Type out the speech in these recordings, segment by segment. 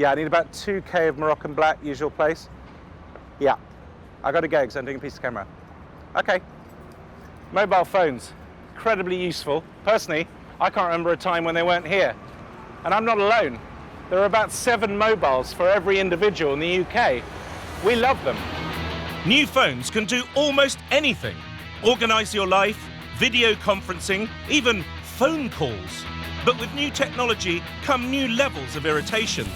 Yeah, I need about 2K of Moroccan black, usual place. Yeah. I gotta go because I'm doing a piece of camera. Okay. Mobile phones, incredibly useful. Personally, I can't remember a time when they weren't here. And I'm not alone. There are about 7 mobiles for every individual in the UK. We love them. New phones can do almost anything. Organise your life, video conferencing, even phone calls. But with new technology come new levels of irritation.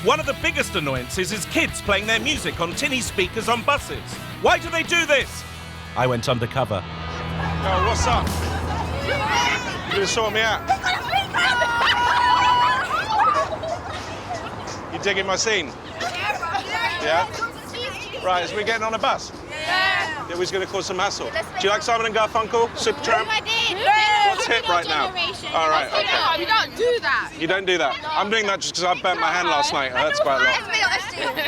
One of the biggest annoyances is kids playing their music on tinny speakers on buses. Why do they do this? I went undercover. Oh, what's up? You gonna sort me out? You digging my scene? Yeah? Right, is we getting on a bus? Yeah. Yeah, we're going to cause some hassle. Do you like Simon and Garfunkel? Supertramp? I did. What's hit right now? All right, okay. No, we don't do that. You don't do that? No. I'm doing that just because I burnt my hand last night. That's quite a lot.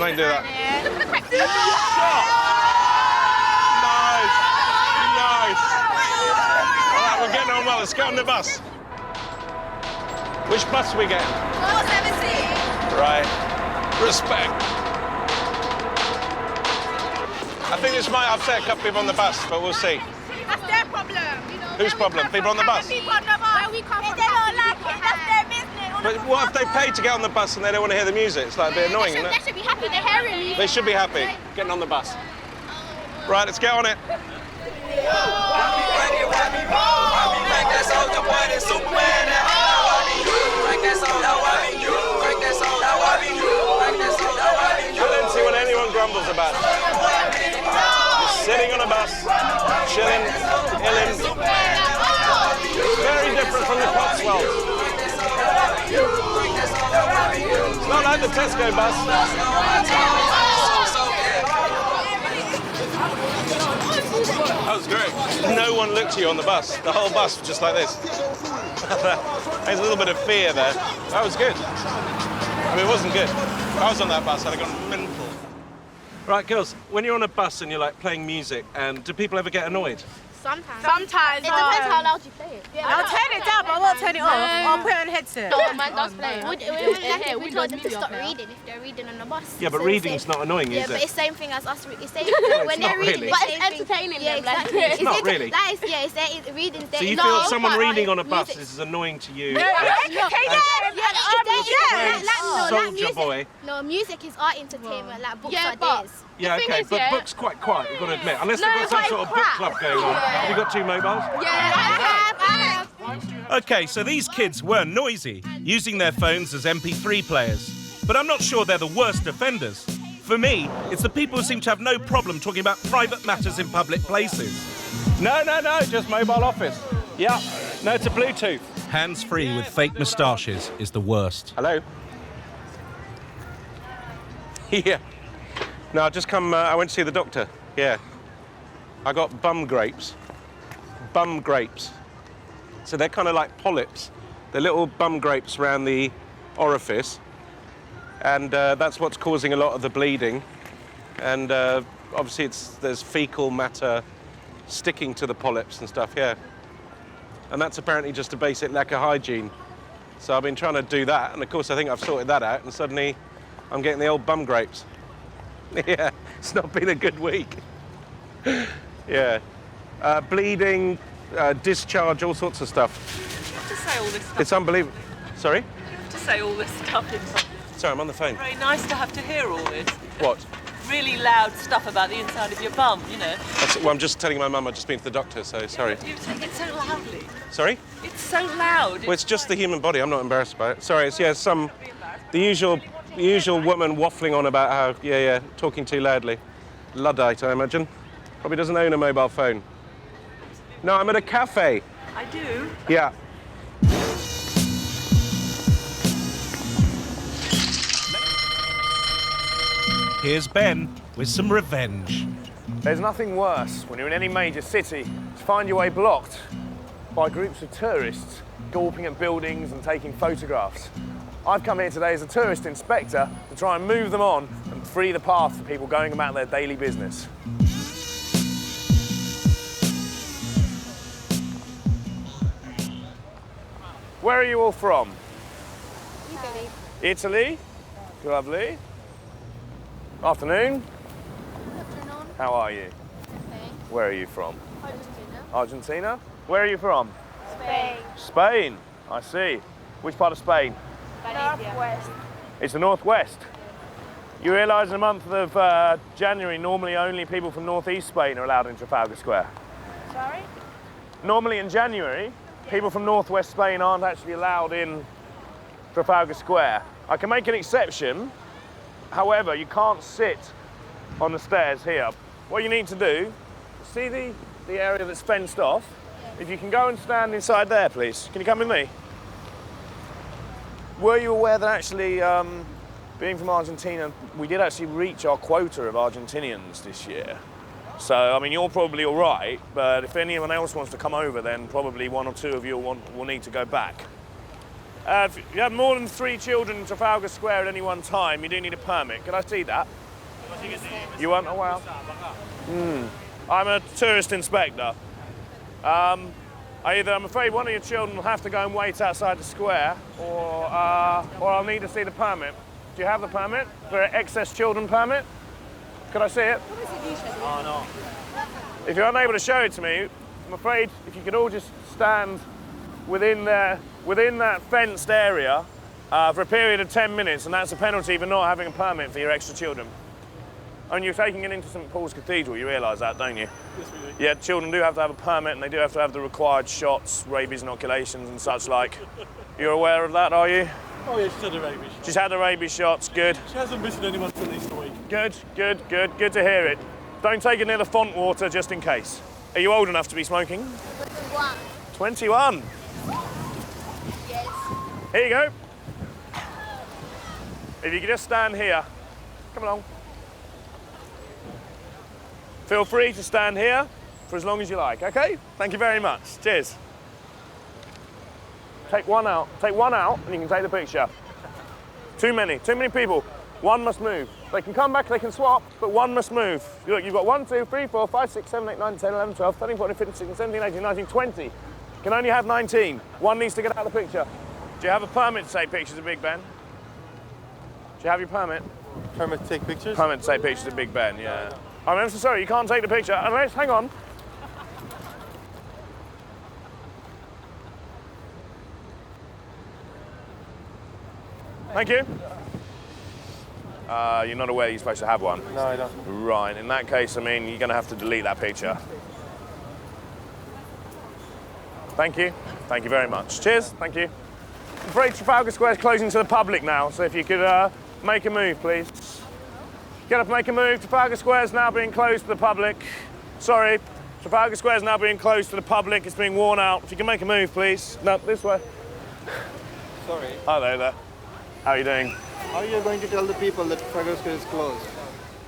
Don't do that. Nice. Nice. All right, we're getting on well. Let's get on the bus. Which bus are we getting? 470. Right. Respect. I think this might upset a couple people on the bus, but we'll see. That's their problem. Whose problem? People on the bus? People on the bus. Where we come from. If they don't like it, that's their business. But what if they pay to get on the bus and they don't want to hear the music? It's like a bit annoying, isn't it? They should be happy they're hearing music. They should be happy getting on the bus. Right, let's get on it. I don't see what anyone grumbles about. Just sitting on a bus, chilling, illing. Very different from the Cotswolds. It's not like the Tesco bus. That was great. No one looked at you on the bus. The whole bus was just like this. There's a little bit of fear there. That was good. I mean, it wasn't good. If I was on that bus, I'd have gone mental. Right, girls, when you're on a bus and you're like playing music, and do people ever get annoyed? Sometimes. Sometimes. It depends how loud you play it. Yeah, I'll turn it down, but I won't turn it off. I'll put it on headset. No, man does play it. We told them to stop reading if they're reading on the bus. Yeah, but reading's not annoying, yeah, is but it? it's the same thing as us. It's same when not they're reading. really. But it's entertaining. Yeah, exactly. It's not really. It's reading. So you feel someone reading on a bus is annoying to you? Soldier boy. No, music is art entertainment, like books are theirs. Yeah, okay, but books quite quiet, you've got to admit. Unless they've got some sort of book club going on. Have you got 2 mobiles? Yeah, I have. Okay, so these kids were noisy, using their phones as MP3 players. But I'm not sure they're the worst offenders. For me, it's the people who seem to have no problem talking about private matters in public places. No, just mobile office. Yeah, no, it's a Bluetooth. Hands-free with fake moustaches is the worst. Hello? Yeah. No, I've just come, I went to see the doctor. Yeah. I got bum grapes. Bum grapes. So they're kind of like polyps. They're little bum grapes around the orifice. And that's what's causing a lot of the bleeding. And obviously there's fecal matter sticking to the polyps and stuff, yeah. And that's apparently just a basic lack of hygiene. So I've been trying to do that, and of course I think I've sorted that out, and suddenly I'm getting the old bum grapes. Yeah, it's not been a good week. Yeah. Bleeding, discharge, all sorts of stuff. You have to say all this stuff. It's unbelievable. Sorry? You have to say all this stuff in public. Sorry, I'm on the phone. Very nice to have to hear all this. What? Really loud stuff about the inside of your bum, you know. Well, I'm just telling my mum I've just been to the doctor, so sorry. You take it so loudly. Sorry? It's so loud. Well, it's just the human body. I'm not embarrassed by it. Sorry, it's, yeah, the usual woman waffling on about how, talking too loudly. Luddite, I imagine. Probably doesn't own a mobile phone. No, I'm at a cafe. I do? Yeah. Here's Ben with some revenge. There's nothing worse when you're in any major city to find your way blocked by groups of tourists gawping at buildings and taking photographs. I've come here today as a tourist inspector to try and move them on and free the path for people going about their daily business. Where are you all from? Italy. Italy? Lovely. Afternoon. Afternoon. How are you? Okay. Where are you from? Argentina. Argentina? Where are you from? Spain. Spain. I see. Which part of Spain? Northwest. It's the northwest. You realise in the month of January, normally only people from northeast Spain are allowed in Trafalgar Square. Sorry? Normally in January, people from northwest Spain aren't actually allowed in Trafalgar Square. I can make an exception. However, you can't sit on the stairs here. What you need to do, see the area that's fenced off? If you can go and stand inside there, please. Can you come with me? Were you aware that actually, being from Argentina, we did actually reach our quota of Argentinians this year? So, I mean, you're probably all right, but if anyone else wants to come over, then probably one or two of you will need to go back. If you have more than 3 children in Trafalgar Square at any one time, you do need a permit. Can I see that? You aren't aware? I'm a tourist inspector. I'm afraid one of your children will have to go and wait outside the square, or I'll need to see the permit. Do you have the permit? For an excess children permit? Could I see it? Oh, no. If you're unable to show it to me, I'm afraid if you could all just stand within that fenced area for a period of 10 minutes, and that's a penalty for not having a permit for your extra children. And you're taking it into St Paul's Cathedral, you realise that, don't you? Yes, we do. Yeah, children do have to have a permit, and they do have to have the required shots, rabies inoculations and such like. You're aware of that, are you? Oh yeah, she's had a rabies. She's had the rabies shots, good. She hasn't missed anyone for at least a week. Good to hear it. Don't take it near the font water just in case. Are you old enough to be smoking? 21. Yes. Here you go. If you could just stand here. Come along. Feel free to stand here for as long as you like, okay? Thank you very much. Cheers. Take one out, and you can take the picture. Too many people. One must move. They can come back, they can swap, but one must move. Look, you've got 1, 2, 3, 4, 5, 6, 7, 8, 9, 10, 11, 12, 13, 14, 15, 16, 17, 18, 19, 20. You can only have 19. One needs to get out of the picture. Do you have a permit to take pictures of Big Ben? Do you have your permit? Permit to take pictures? Permit to take pictures of Big Ben, yeah. I'm so sorry, you can't take the picture unless, hang on. Thank you. You're not aware you're supposed to have one? No, I don't. Right, in that case, I mean, you're going to have to delete that picture. Thank you. Thank you very much. Cheers. Thank you. I'm afraid Trafalgar Square is closing to the public now, so if you could make a move, please. Get up, make a move. Trafalgar Square is now being closed to the public. Sorry, Trafalgar Square is now being closed to the public. It's being worn out. If you can make a move, please. No, this way. Sorry. Hello there. How are you doing? How are you going to tell the people that Trafalgar Square is closed?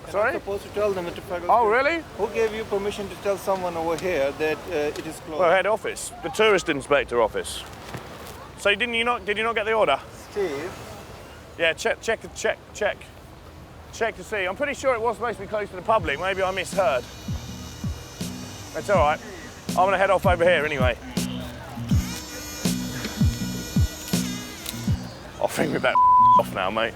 Sorry? You're supposed to tell them that Trafalgar Oh, Square... really? Who gave you permission to tell someone over here that it is closed? Well, head office, the tourist inspector office. So did you not get the order? Steve? Yeah, check to see. I'm pretty sure it was supposed to be closed to the public. Maybe I misheard. That's all right. I'm gonna head off over here anyway. I think we better off now, mate.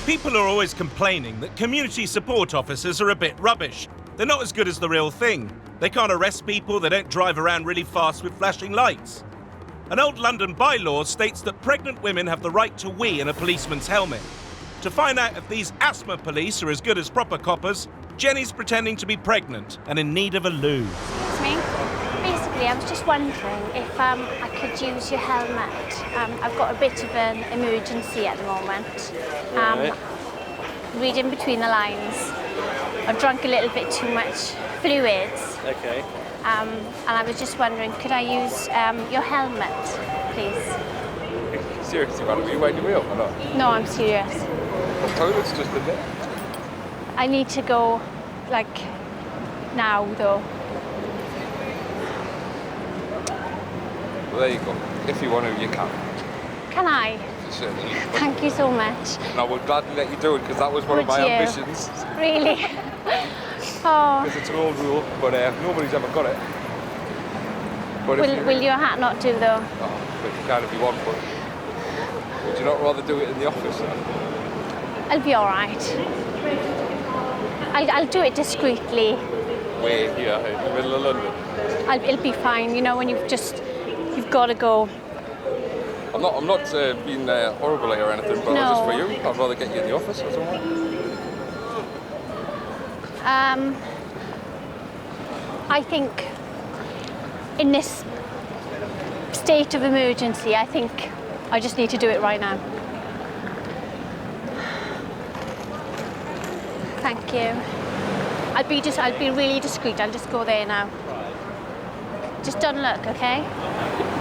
People are always complaining that community support officers are a bit rubbish. They're not as good as the real thing. They can't arrest people, they don't drive around really fast with flashing lights. An old London bylaw states that pregnant women have the right to wee in a policeman's helmet. To find out if these asthma police are as good as proper coppers, Jenny's pretending to be pregnant and in need of a loo. Excuse me. Basically, I was just wondering if I could use your helmet. I've got a bit of an emergency at the moment. Reading between the lines, I've drunk a little bit too much fluids. Okay. And I was just wondering, could I use your helmet, please? Seriously, man, are you waiting me up or not? No, I'm serious. The toilet's just in there. I need to go, like, now, though. Well, there you go. If you want to, you can. Can I? Certainly. Thank you so much. And I would gladly let you do it because that was one of Would my you? ambitions. Really? Oh. Because it's an old rule, but nobody's ever got it. But Will your hat not do, though? Oh, but you can if you want, but would you not rather do it in the office? I'll be all right. I'll do it discreetly. Way here in the middle of London. It'll be fine, you know, when you've got to go. I'm not being horrible or anything, but No. just for you, I'd rather get you in the office or something. I think in this state of emergency, I think I just need to do it right now. Thank you. I'll be really discreet. I'll just go there now. Just don't look, okay?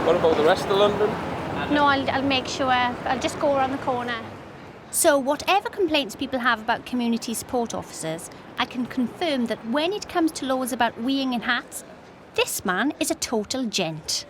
What about the rest of London? No, I'll make sure. I'll just go around the corner. So whatever complaints people have about community support officers, I can confirm that when it comes to laws about weeing in hats, this man is a total gent.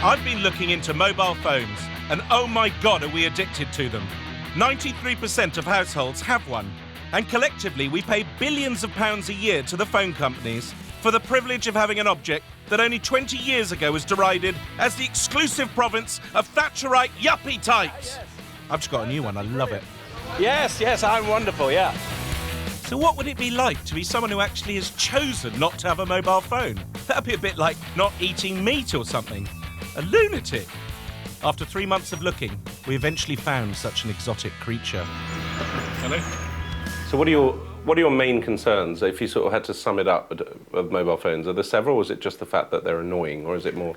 I've been looking into mobile phones, and oh my God, are we addicted to them. 93% of households have one, and collectively we pay billions of pounds a year to the phone companies for the privilege of having an object that only 20 years ago was derided as the exclusive province of Thatcherite yuppie types. I've just got a new one, I love it. Yes, I'm wonderful, yeah. So what would it be like to be someone who actually has chosen not to have a mobile phone? That'd be a bit like not eating meat or something. A lunatic. After 3 months of looking, we eventually found such an exotic creature. Hello? So what are your main concerns, if you sort of had to sum it up, of mobile phones? Are there several, or is it just the fact that they're annoying, or is it more?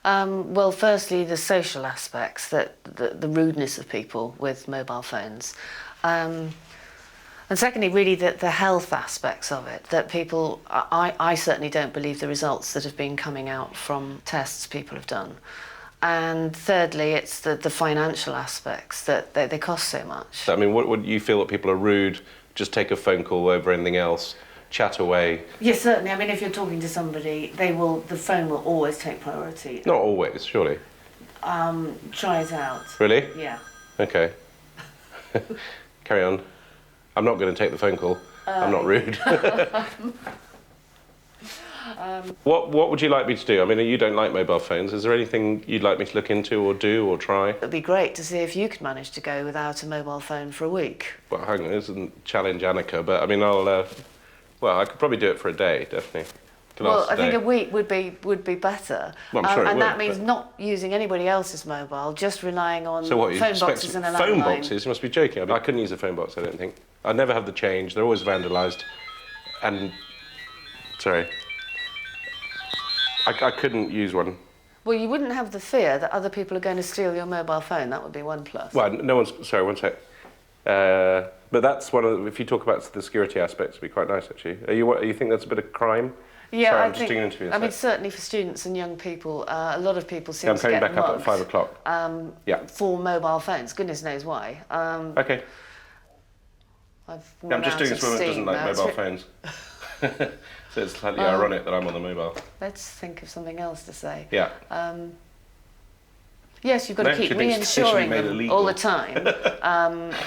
Well, firstly, the social aspects, the rudeness of people with mobile phones. And secondly, really, the health aspects of it, that people, I certainly don't believe the results that have been coming out from tests people have done. And thirdly, it's the financial aspects, that they cost so much. I mean, would you feel that people are rude, just take a phone call over anything else, chat away? Yes, certainly. I mean, if you're talking to somebody, the phone will always take priority. Not always, surely. Try it out. Really? Yeah. Okay. Carry on. I'm not going to take the phone call. I'm not rude. What would you like me to do? I mean, you don't like mobile phones. Is there anything you'd like me to look into or do or try? It'd be great to see if you could manage to go without a mobile phone for a week. Well, hang on, this isn't challenge Annika, but I mean, well, I could probably do it for a day, definitely. Well, I think a week would be better. Well, I'm sure and it would, that means not using anybody else's mobile, just relying on so what, phone boxes and a landline. Phone boxes? You must be joking. I mean, I couldn't use a phone box, I don't think. I never have the change. They're always vandalised. And, sorry. I couldn't use one. Well, you wouldn't have the fear that other people are going to steal your mobile phone. That would be one plus. Well, no one's... Sorry, one sec. But that's one of the... If you talk about the security aspects, it'd be quite nice, actually. You think that's a bit of crime? Yeah, sorry, I I'm just think... doing an interview. I mean, certainly for students and young people, a lot of people seem to get I'm coming back up at 5 o'clock. For mobile phones. Goodness knows why. OK. I'm just doing this woman who doesn't like mobile phones. So it's slightly ironic that I'm on the mobile. Let's think of something else to say. Yeah. Yes, you've got to keep reinsuring them all the time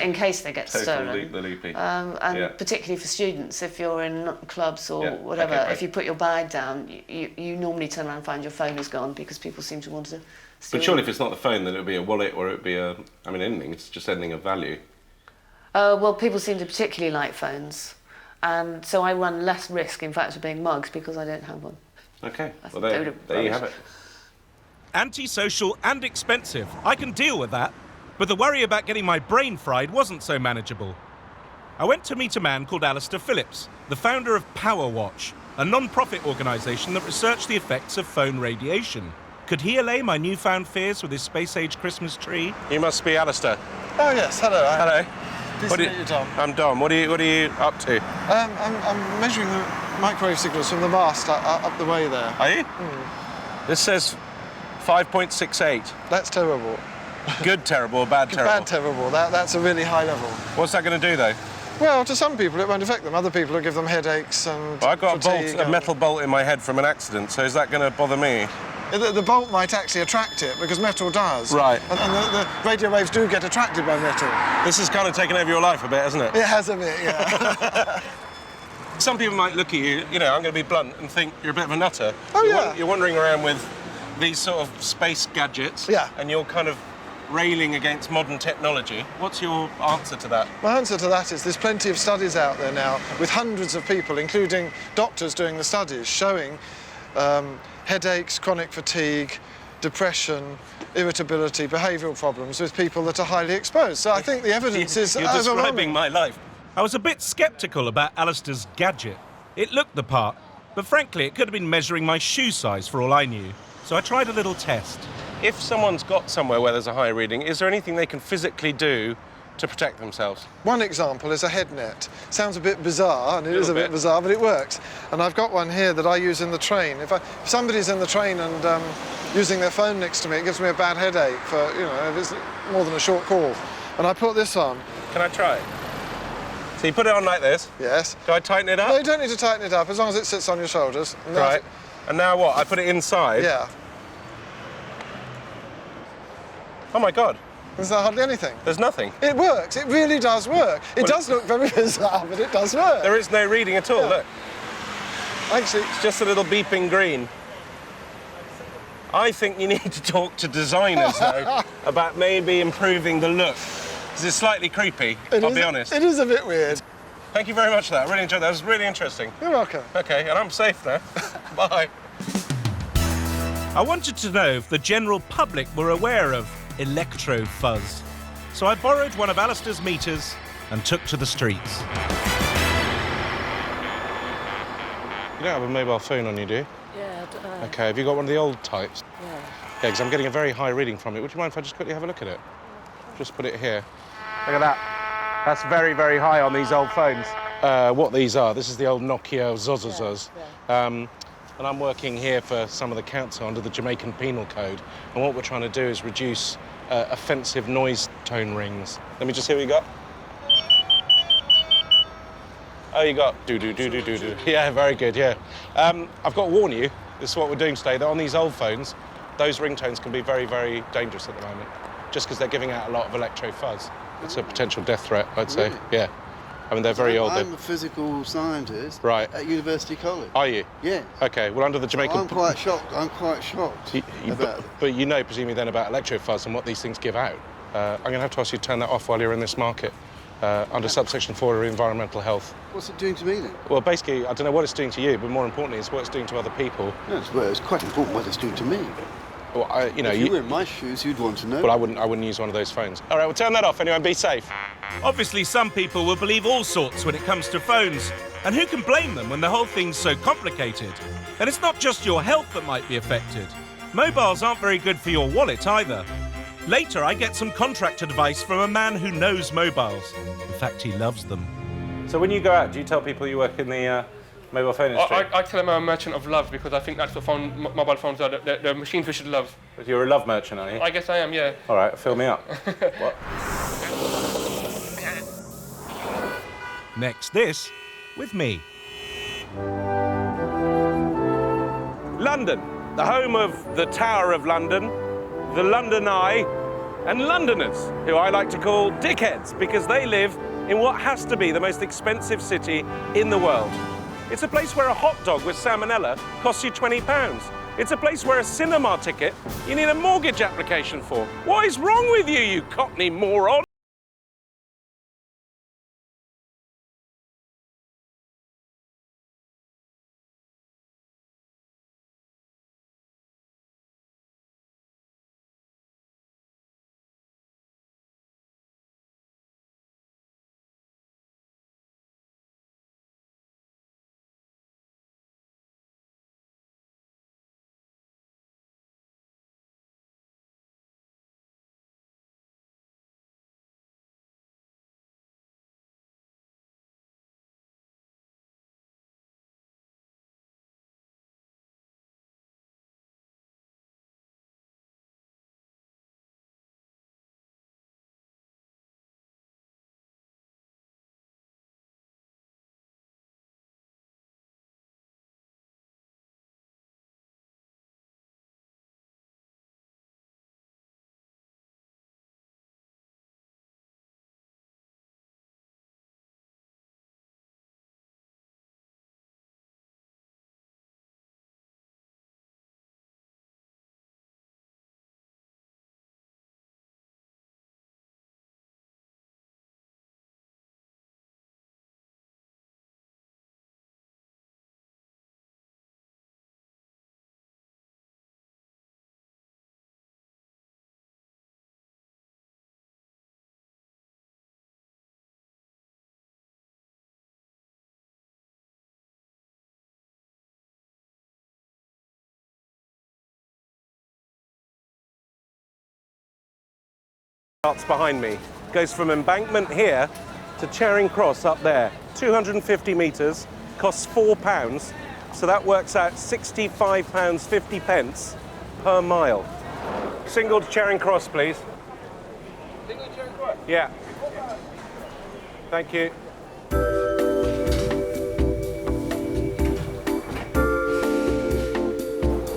in case they get stolen. And particularly for students, if you're in clubs or whatever, if you put your bag down, you normally turn around and find your phone is gone because people seem to want to steal. But surely if it's not the phone, then it would be a wallet or it would be anything. It's just anything of value. Well, people seem to particularly like phones. And so I run less risk, in fact, of being mugged because I don't have one. OK, well, there you have it. Antisocial and expensive. I can deal with that. But the worry about getting my brain fried wasn't so manageable. I went to meet a man called Alistair Phillips, the founder of PowerWatch, a non-profit organisation that researched the effects of phone radiation. Could he allay my newfound fears with his space-age Christmas tree? You must be Alistair. Oh, yes. Hello. Hello. Pleased to meet you, Dom. I'm Dom. What are you up to? I'm measuring the microwave signals from the mast up the way there. Are you? This says 5.68. That's terrible. Good terrible or bad terrible? Bad terrible. That's a really high level. What's that going to do, though? Well, to some people it won't affect them. Other people will give them headaches and Well, I've got fatigue a metal bolt in my head from an accident, so is that going to bother me? The bolt might actually attract it, because metal does. Right. And the radio waves do get attracted by metal. This has kind of taken over your life a bit, hasn't it? It has a bit, yeah. Some people might look at you, you know, I'm going to be blunt, and think you're a bit of a nutter. Oh, yeah. You're wandering around with these sort of space gadgets. Yeah. And you're kind of railing against modern technology. What's your answer to that? My answer to that is there's plenty of studies out there now with hundreds of people, including doctors doing the studies, showing headaches, chronic fatigue, depression, irritability, behavioural problems with people that are highly exposed. So I think the evidence is You're overwhelming. describing my life. I was a bit sceptical about Alistair's gadget. It looked the part, but frankly, it could have been measuring my shoe size for all I knew. So I tried a little test. If someone's got somewhere where there's a high reading, is there anything they can physically do to protect themselves? One example is a head net. Sounds a bit bizarre, and it is a bit bit. bizarre, but it works. And I've got one here that I use in the train. If somebody's in the train and using their phone next to me, it gives me a bad headache for, you know, if it's more than a short call. And I put this on. Can I try it? So you put it on like this? Yes. Do I tighten it up? No, you don't need to tighten it up, as long as it sits on your shoulders. And Right. And now what? I put it inside? Yeah. Oh my God. There's hardly anything. There's nothing. It works. It really does work. It does look very bizarre, but it does work. There is no reading at all, Yeah. look. Actually, It's just a little beeping green. I think you need to talk to designers, though, about maybe improving the look. Because it's slightly creepy, I'll be honest. It is a bit weird. Thank you very much for that. I really enjoyed that. It was really interesting. You're welcome. OK, and I'm safe now. Bye. I wanted to know if the general public were aware of Electro fuzz. So I borrowed one of Alistair's meters and took to the streets. You don't have a mobile phone on you, do you? Yeah, I don't know. OK, have you got one of the old types? Yeah. Yeah, because I'm getting a very high reading from it. Would you mind if I just quickly have a look at it? Just put it here. Look at that. That's very, very high on these old phones. What these are, this is the old Nokia Zozozos. And I'm working here for some of the council under the Jamaican Penal Code. And what we're trying to do is reduce offensive noise tone rings. Let me just hear what you got. Oh, you got do-do-do-do-do-do. Yeah, very good, yeah. I've got to warn you, this is what we're doing today, that on these old phones, those ringtones can be very, very dangerous at the moment, just because they're giving out a lot of electro fuzz. It's a potential death threat, I'd say. Really? Yeah. I mean, they're very old. I'm a physical scientist Right. at University College. Are you? Yes. OK, well, under the Jamaican... I'm quite shocked. I'm quite shocked about it. But you know, presumably, then about electro fuzz and what these things give out. I'm going to have to ask you to turn that off while you're in this market, under subsection 4 of environmental health. What's it doing to me then? Well, basically, I don't know what it's doing to you, but more importantly, it's what it's doing to other people. No, it's quite important what it's doing to me. Well, you know, if you were in my shoes, you'd want to know. Well, I wouldn't use one of those phones. All right, well, turn that off anyway and be safe. Obviously, some people will believe all sorts when it comes to phones. And who can blame them when the whole thing's so complicated? And it's not just your health that might be affected. Mobiles aren't very good for your wallet either. Later, I get some contract advice from a man who knows mobiles. In fact, he loves them. So when you go out, do you tell people you work in the mobile phone industry? I tell them I'm a merchant of love because I think that's what mobile phones are, the machines we should love. But you're a love merchant, are you? I guess I am, yeah. All right, fill me up. What? Next, this with me. London, the home of the Tower of London, the London Eye, and Londoners, who I like to call dickheads because they live in what has to be the most expensive city in the world. It's a place where a hot dog with salmonella costs you £20. It's a place where a cinema ticket you need a mortgage application for. What is wrong with you, you Cockney moron? Starts behind me. Goes from embankment here to Charing Cross up there. 250 metres, costs £4. So that works out £65.50 per mile. Single to Charing Cross, please. Single Charing Cross? Yeah. Thank you.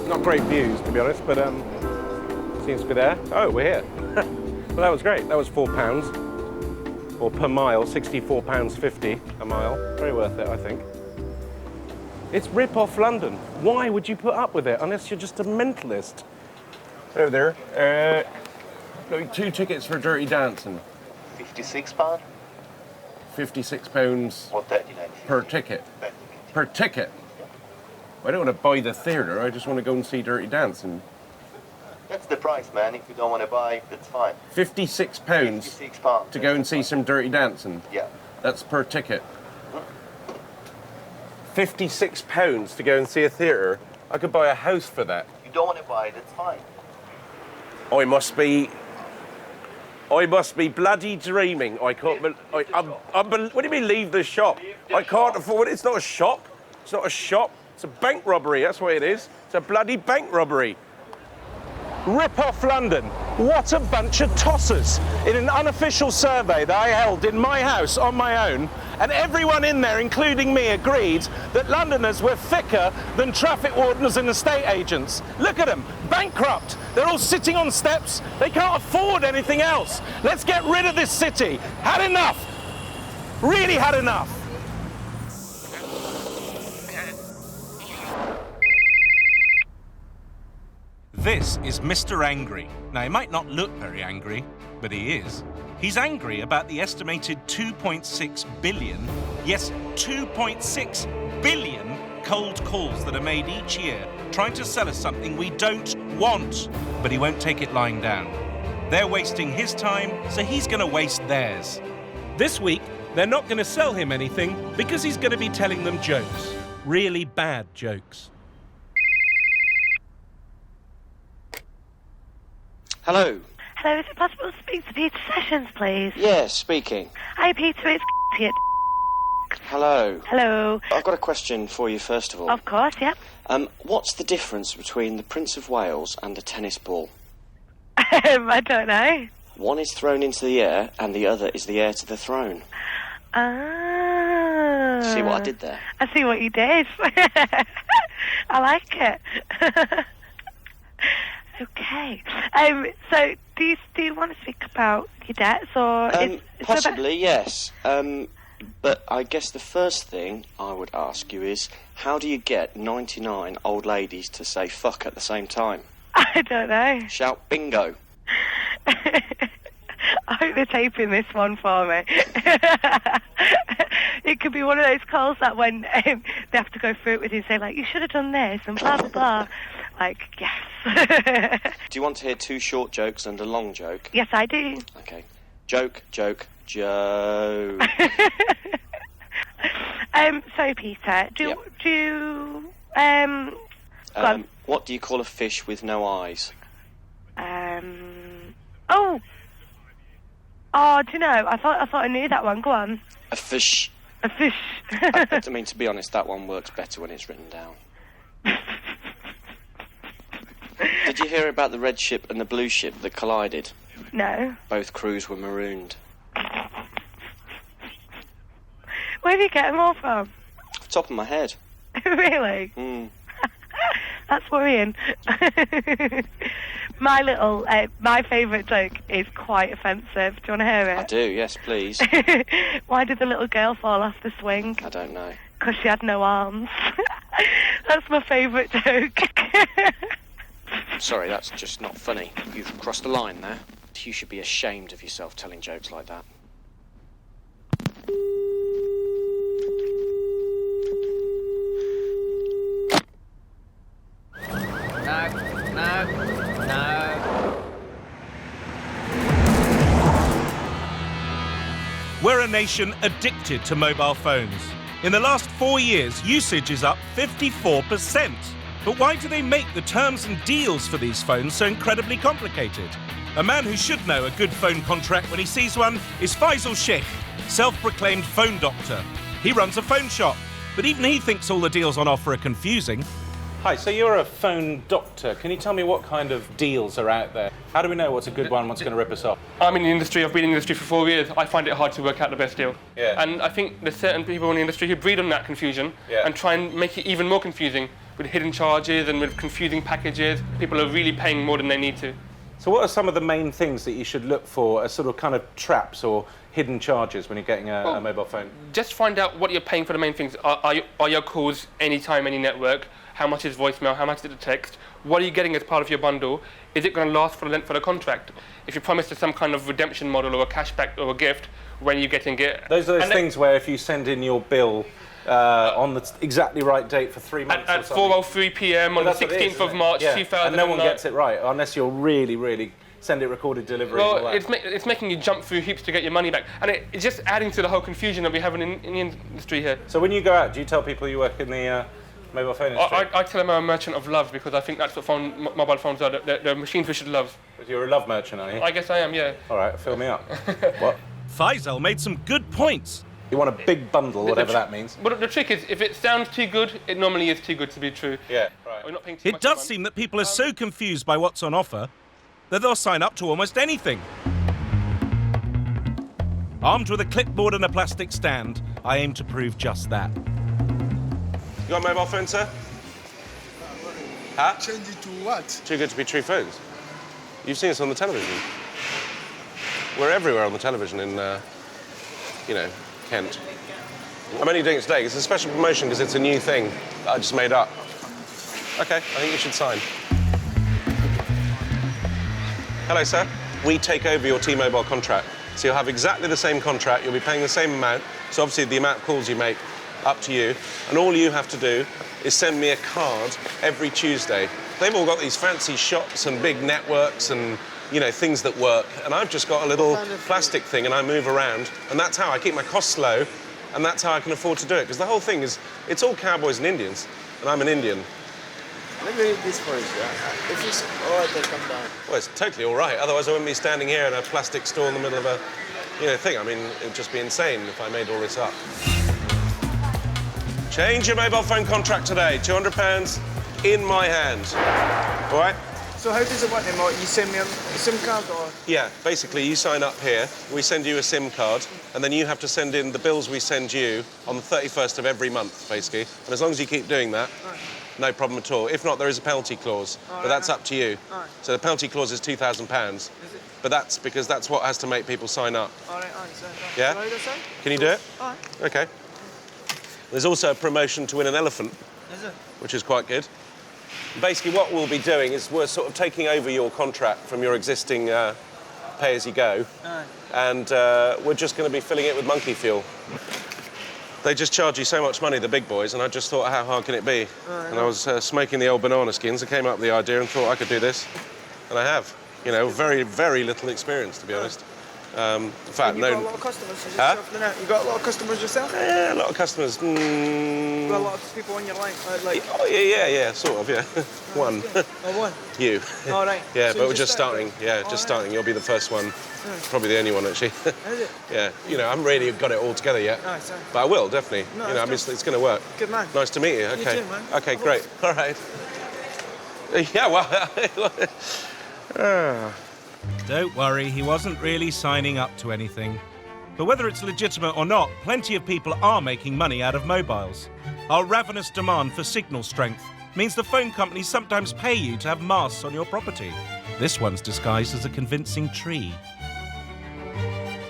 Not great views, to be honest, but seems to be there. Oh, we're here. Well, that was great. That was £4, or per mile, £64.50 a mile. Very worth it, I think. It's rip-off London. Why would you put up with it unless you're just a mentalist? Over there. Got 2 tickets for Dirty Dancing. £56? £56 Or 39 per ticket. Per ticket? I don't want to buy the theatre, I just want to go and see Dirty Dancing. That's the price, man. If you don't want to buy, that's fine. £56 £56 to go and see some Dirty Dancing? Yeah. That's per ticket. £56 to go and see a theatre? I could buy a house for that. If you don't want to buy, that's fine. I must be bloody dreaming. I can't. What do you mean leave the shop? I can't afford it. It's not a shop. It's not a shop. It's a bank robbery. That's what it is. It's a bloody bank robbery. Rip off London. What a bunch of tossers. In an unofficial survey that I held in my house on my own, and everyone in there, including me, agreed that Londoners were thicker than traffic wardens and estate agents. Look at them, bankrupt. They're all sitting on steps. They can't afford anything else. Let's get rid of this city. Had enough. Really had enough. This is Mr. Angry. Now, he might not look very angry, but he is. He's angry about the estimated 2.6 billion, yes, 2.6 billion cold calls that are made each year trying to sell us something we don't want, but he won't take it lying down. They're wasting his time, so he's going to waste theirs. This week, they're not going to sell him anything because he's going to be telling them jokes. Really bad jokes. Hello. Hello, is it possible to speak to Peter Sessions, please? Yes, speaking. Hi, Peter, it's here. Hello. Hello. I've got a question for you, first of all. Of course, yeah. What's the difference between the Prince of Wales and a tennis ball? I don't know. One is thrown into the air, and the other is the heir to the throne. Ah. See what I did there? I see what you did. I like it. Okay. So, do you want to speak about your debts, or possibly, yes. But I guess the first thing I would ask you is, how do you get 99 old ladies to say fuck at the same time? I don't know. Shout bingo. I hope they're taping this one for me. It could be one of those calls that when they have to go through it with you and say, like, you should have done this and blah, blah, blah. Like, yes. Do you want to hear 2 short jokes and a long joke? Yes, I do. Okay. Joke, joke, joke. So, Peter, what do you call a fish with no eyes? Oh, do you know? I thought I knew that one. Go on. A fish. A fish. I mean, to be honest, that one works better when it's written down. Did you hear about the red ship and the blue ship that collided? No. Both crews were marooned. Where did you get them all from? Top of my head. Really? Mm. That's worrying. My favourite joke is quite offensive. Do you want to hear it? I do, yes, please. Why did the little girl fall off the swing? I don't know. Because she had no arms. That's my favourite joke. Sorry, that's just not funny. You've crossed the line there. You should be ashamed of yourself telling jokes like that. No. We're a nation addicted to mobile phones. In the last 4 years, usage is up 54%. But why do they make the terms and deals for these phones so incredibly complicated? A man who should know a good phone contract when he sees one is Faisal Sheikh, self-proclaimed phone doctor. He runs a phone shop, but even he thinks all the deals on offer are confusing. Hi, so you're a phone doctor. Can you tell me what kind of deals are out there? How do we know what's a good one, what's going to rip us off? I'm in the industry, I've been in the industry for 4 years. I find it hard to work out the best deal. Yeah. And I think there's certain people in the industry who breed on that confusion and try and make it even more confusing with hidden charges and with confusing packages. People are really paying more than they need to. So what are some of the main things that you should look for as sort of kind of traps or hidden charges when you're getting a mobile phone? Just find out what you're paying for the main things. Are your calls anytime, any network? How much is voicemail? How much is the text? What are you getting as part of your bundle? Is it going to last for the length of the contract? If you promise some kind of redemption model or a cashback or a gift, when are you getting it? Those are those things where if you send in your bill on the exactly right date for 3 months at 4:03 p.m. on the 16th of March, 2009. And no one gets it right, unless you're really send it recorded delivery. Well, it's making you jump through hoops to get your money back. And it's just adding to the whole confusion that we have in the industry here. So when you go out, do you tell people you work in the mobile phone industry? I tell them I'm a merchant of love because I think that's what mobile phones are. They're machines we should love. You're a love merchant, are you? I guess I am, yeah. All right, fill me up. What? Faisal made some good points. You want a big bundle, whatever that means. But the trick is, if it sounds too good, it normally is too good to be true. Yeah, right. We're not paying too It much does money. seem that people are so confused by what's on offer that they'll sign up to almost anything. Armed with a clipboard and a plastic stand, I aim to prove just that. You got a mobile phone, sir? Huh? Change it to what? Too good to be true phones. You've seen us on the television. We're everywhere on the television in, Kent. I'm only doing it today. It's a special promotion because it's a new thing that I just made up. OK, I think you should sign. Hello, sir. We take over your T-Mobile contract. So you'll have exactly the same contract. You'll be paying the same amount. So obviously the amount of calls you make, up to you. And all you have to do is send me a card every Tuesday. They've all got these fancy shops and big networks and, things that work. And I've just got a little plastic thing and I move around. And that's how I keep my costs low. And that's how I can afford to do it. Because the whole thing is, it's all cowboys and Indians. And I'm an Indian. Let me read this for you. If it's all right, then come down. Well, it's totally all right. Otherwise, I wouldn't be standing here in a plastic store in the middle of a, thing. I mean, it would just be insane if I made all this up. Change your mobile phone contract today. £200 in my hand. All right? So how does it work then, Mark? You send me a SIM card or...? Yeah, basically, you sign up here, we send you a SIM card, and then you have to send in the bills we send you on the 31st of every month, basically. And as long as you keep doing that, no problem at all. If not, there is a penalty clause, but that's up to you. So the penalty clause is £2,000. But that's because that's what has to make people sign up. All right. Yeah? Can you do it? All right. OK. There's also a promotion to win an elephant, which is quite good. Basically, what we'll be doing is we're sort of taking over your contract from your existing pay-as-you-go, and we're just going to be filling it with monkey fuel. They just charge you so much money, the big boys, and I just thought, how hard can it be? And I was smoking the old banana skins. I came up with the idea and thought I could do this, and I have. Very, very little experience, to be honest. In fact, you got a lot of customers yourself, then, You got a lot of customers yourself? Yeah, a lot of customers. You got a lot of people on your line, Oh, yeah, sort of, yeah. One. One? You. All right. Yeah, So but we're just starting. Yeah, just starting. You'll be the first one. Probably the only one, actually. Is it? Yeah, I haven't really got it all together yet. Nice, But I will, definitely. No, it's going to work. Good man. Nice to meet you. Okay. You too, man. Okay, great. All right. Yeah, well... Don't worry, he wasn't really signing up to anything. But whether it's legitimate or not, plenty of people are making money out of mobiles. Our ravenous demand for signal strength means the phone companies sometimes pay you to have masts on your property. This one's disguised as a convincing tree.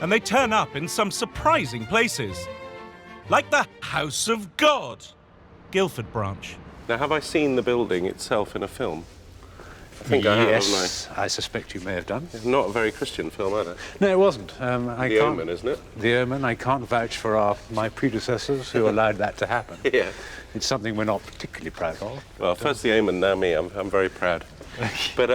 And they turn up in some surprising places. Like the House of God, Guildford branch. Now, have I seen the building itself in a film? I think I have, haven't I suspect you may have done. It's not a very Christian film, either. No, it wasn't. The Omen, isn't it? The Omen. I can't vouch for my predecessors who allowed that to happen. Yeah. It's something we're not particularly proud of. Well, first the Omen, now me. I'm very proud. But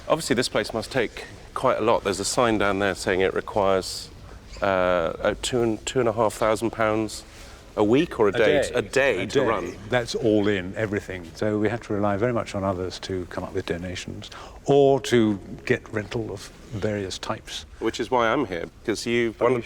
obviously this place must take quite a lot. There's a sign down there saying it requires £2,500 a week or a day? A day to run. That's all in, everything. So we had to rely very much on others to come up with donations or to get rental of various types. Which is why I'm here, because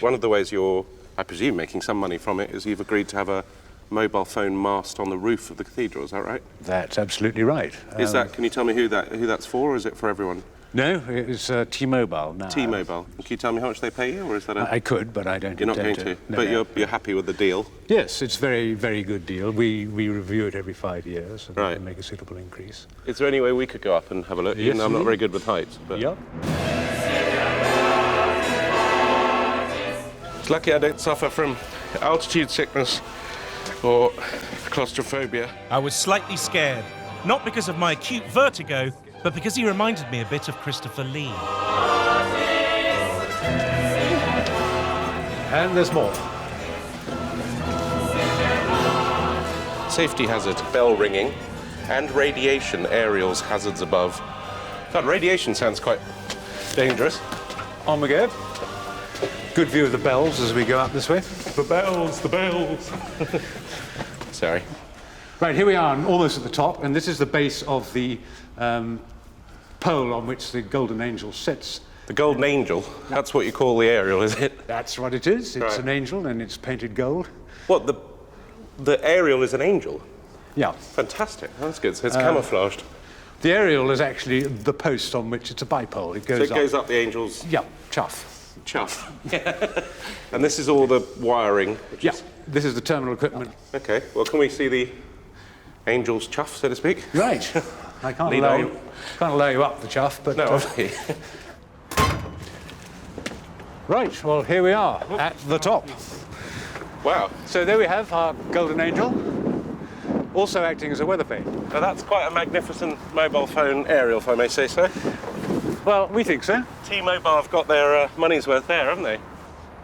one of the ways you're, I presume, making some money from it is you've agreed to have a mobile phone mast on the roof of the cathedral, is that right? That's absolutely right. Can you tell me who that's for, or is it for everyone? No, it's T-Mobile now. T-Mobile. Can you tell me how much they pay you, or is that I could, but I don't. You're not going to. No, but no. You're happy with the deal? Yes, it's very, very good deal. We review it every 5 years and make a suitable increase. Is there any way we could go up and have a look? Yes, Even though I'm not very good with heights. But... Yep. It's lucky I don't suffer from altitude sickness or claustrophobia. I was slightly scared, not because of my acute vertigo, but because he reminded me a bit of Christopher Lee. And there's more. Safety hazard, bell ringing, and radiation, aerials, hazards above. God, radiation sounds quite dangerous. On we go. Good view of the bells as we go up this way. The bells, the bells. Sorry. Right, here we are, almost at the top, and this is the base of the pole on which the Golden Angel sits. The Golden Angel? That's what you call the aerial, is it? That's what it is. It's an angel, and it's painted gold. What, the aerial is an angel? Yeah. Fantastic. That's good. So it's camouflaged. The aerial is actually the post on which it's a bipole. It goes up. So it goes up the angel's... Yeah, chuff. Chuff. And this is all the wiring? Yeah, this is the terminal equipment. OK. Well, can we see the angel's chuff, so to speak? Right. I can't allow you up the chuff, but... No, Right, well, here we are, at the top. Wow. So there we have our Golden Angel, also acting as a weather vane. Now, that's quite a magnificent mobile phone aerial, if I may say so. Well, we think so. T-Mobile have got their money's worth there, haven't they?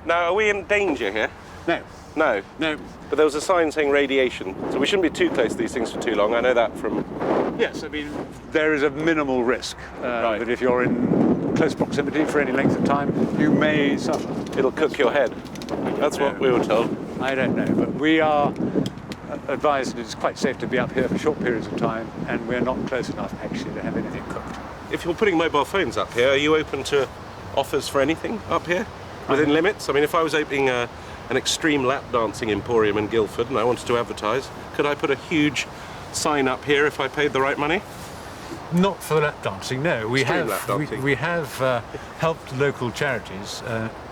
Now, are we in danger here? No. No? No. But there was a sign saying radiation, so we shouldn't be too close to these things for too long. I know that from... Yes, I mean, there is a minimal risk, but if you're in close proximity for any length of time, you may suffer. It'll cook your head. That's what we were told. I don't know, but we are advised that it's quite safe to be up here for short periods of time, and we're not close enough, actually, to have anything cooked. If you're putting mobile phones up here, are you open to offers for anything up here? Within limits? I mean, if I was opening an extreme lap dancing emporium in Guildford and I wanted to advertise, could I put a huge sign up here if I paid the right money? Not for lap dancing, no. We Extreme have lap dancing. we have helped local charities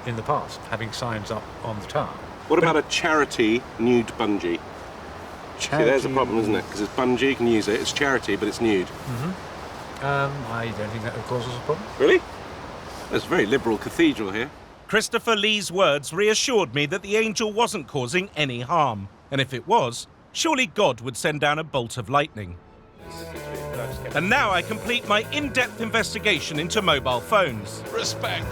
in the past, having signs up on the tower. What about a charity nude bungee? See, there's a problem, isn't it? Because it's bungee, you can use it. It's charity, but it's nude. I don't think that would cause us a problem. Really? There's a very liberal cathedral here. Christopher Lee's words reassured me that the angel wasn't causing any harm. And if it was, surely God would send down a bolt of lightning. And now I complete my in-depth investigation into mobile phones. Respect.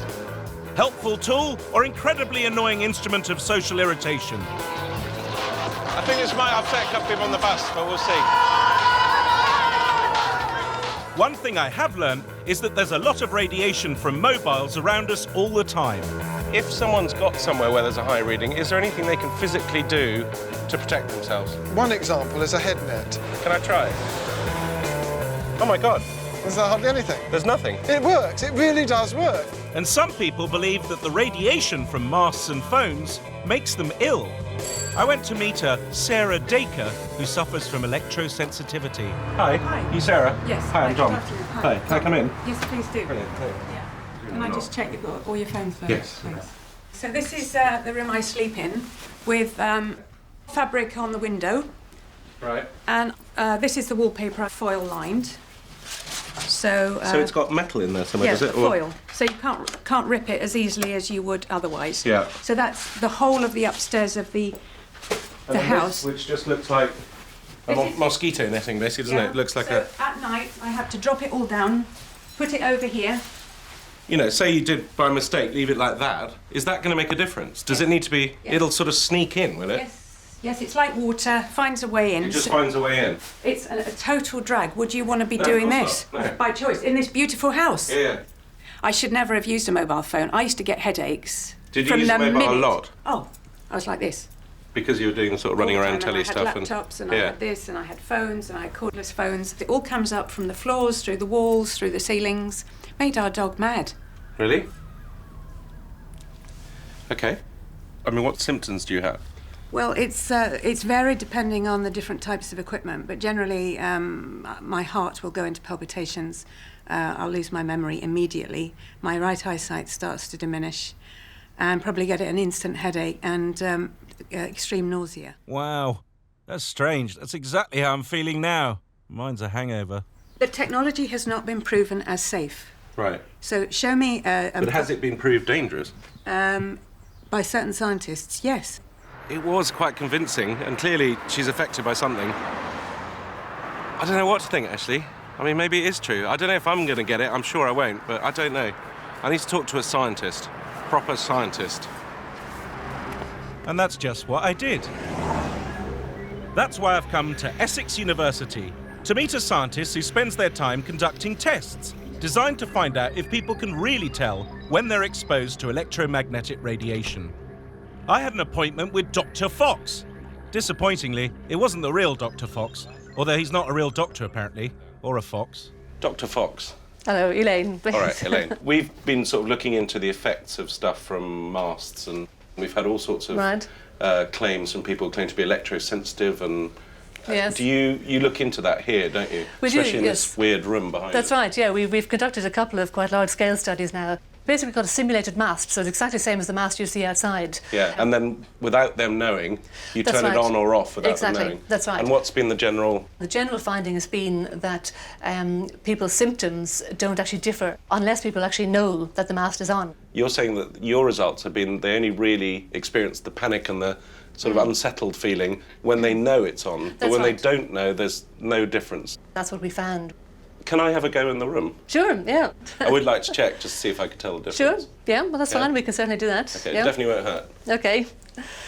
Helpful tool or incredibly annoying instrument of social irritation? I think this might upset a couple people on the bus, but we'll see. One thing I have learned is that there's a lot of radiation from mobiles around us all the time. If someone's got somewhere where there's a high reading, is there anything they can physically do to protect themselves? One example is a head net. Can I try it? Oh my God. There's hardly anything. There's nothing. It works. It really does work. And some people believe that the radiation from masts and phones makes them ill. I went to meet Sarah Dacre, who suffers from electrosensitivity. Hi. Hi. You Sarah? Yes. Hi, I'm Dom. Hi. Can I come in? Yes, please do. Brilliant. Yeah. Can I just check you've got all your phones first? Yes. Please. So this is the room I sleep in, with fabric on the window. Right. And this is the wallpaper, foil lined. So it's got metal in there somewhere, yes, does it? foil. So you can't rip it as easily as you would otherwise. Yeah. So that's the whole of the upstairs of the house. Which just looks like a mosquito netting, basically, doesn't it? It looks like At night, I have to drop it all down, put it over here. You know, say you did by mistake leave it like that. Is that going to make a difference? Does it need to be? Yes. It'll sort of sneak in, will it? Yes, it's like water, finds a way in. It just finds a way in. It's a total drag. Would you want to be No, doing of this? course not. No. By choice, in this beautiful house? Yeah. I should never have used a mobile phone. I used to get headaches. Did you from use the a mobile minute. a lot? Oh, I was like this. Because you were doing sort of running All the around time, telly and stuff. I had laptops and I had this and I had phones and I had cordless phones. It all comes up from the floors, through the walls, through the ceilings. Made our dog mad. Really? Okay. I mean, what symptoms do you have? Well, it's varied depending on the different types of equipment, but generally my heart will go into palpitations. I'll lose my memory immediately. My right eyesight starts to diminish and probably get an instant headache and extreme nausea. Wow, that's strange. That's exactly how I'm feeling now. Mine's a hangover. The technology has not been proven as safe. Right. So show me... but has it been proved dangerous? By certain scientists, yes. It was quite convincing, and clearly she's affected by something. I don't know what to think, actually. I mean, maybe it is true. I don't know if I'm going to get it. I'm sure I won't, but I don't know. I need to talk to a scientist. Proper scientist. And that's just what I did. That's why I've come to Essex University, to meet a scientist who spends their time conducting tests designed to find out if people can really tell when they're exposed to electromagnetic radiation. I had an appointment with Dr. Fox. Disappointingly, it wasn't the real Dr. Fox, although he's not a real doctor, apparently, or a fox. Dr. Fox. Hello, Elaine. All right, Elaine. We've been sort of looking into the effects of stuff from Masts, and we've had all sorts of claims from people who claim to be electrosensitive, and yes. Do you look into that here, don't you? We Especially do, in yes. this weird room behind That's us. right, yeah. We've conducted a couple of quite large-scale studies now. Basically, we've got a simulated mast, so it's exactly the same as the mast you see outside. Yeah, and then without them knowing, you That's turn it right. on or off without Exactly. them knowing. That's right. And what's been the general... The general finding has been that people's symptoms don't actually differ unless people actually know that the mast is on. You're saying that your results have been, they only really experience the panic and the sort of unsettled feeling when they know it's on. But That's when right. they don't know, there's no difference. That's what we found. Can I have a go in the room? Sure, yeah. I would like to check just to see if I could tell the difference. Sure, yeah, well that's Yeah. fine, we can certainly do that. Okay, yeah. it definitely won't hurt. Okay.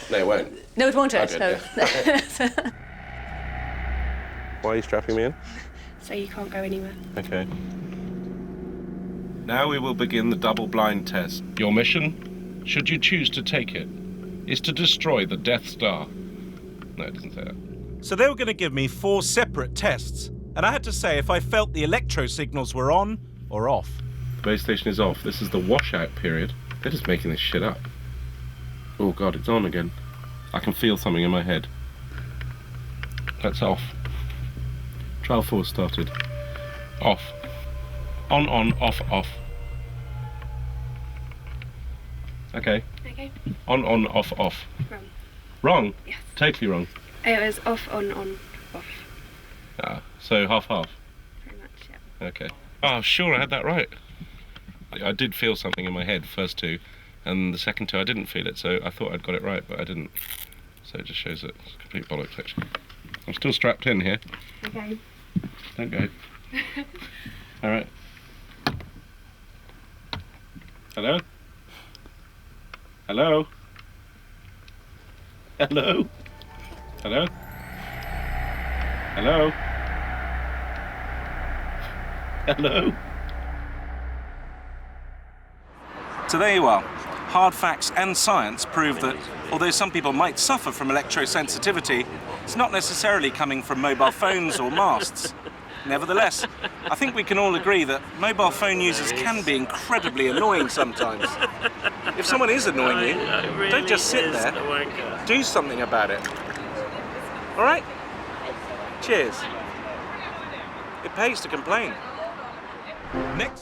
No, it won't. No, it won't hurt, Okay, no. yeah. Why are you strapping me in? So you can't go anywhere. Okay. Now we will begin the double-blind test. Your mission, should you choose to take it, is to destroy the Death Star. No, it doesn't say that. So they were going to give me 4 separate tests, and I had to say if I felt the electro signals were on or off. The base station is off. This is the washout period. They're just making this shit up. Oh God, it's on again. I can feel something in my head. That's off. Trial 4 started. Off. On, off, off. Okay. Okay. On, off, off. Wrong. Wrong? Yes. Totally wrong. It was off, on, off. Ah, so half-half. Pretty much, yeah. Okay. Oh, sure, I had that right. I did feel something in my head, first 2, and the second 2 I didn't feel it, so I thought I'd got it right, but I didn't. So it just shows that it's complete bollocks, actually. I'm still strapped in here. Okay. Don't go. All right. Hello? Hello? Hello? Hello? Hello? Hello? So there you are. Hard facts and science prove that although some people might suffer from electrosensitivity, it's not necessarily coming from mobile phones or masts. Nevertheless, I think we can all agree that mobile phone users can be incredibly annoying sometimes. If someone is annoying you, don't just sit there. Do something about it. All right? Cheers. It pays to complain. Next.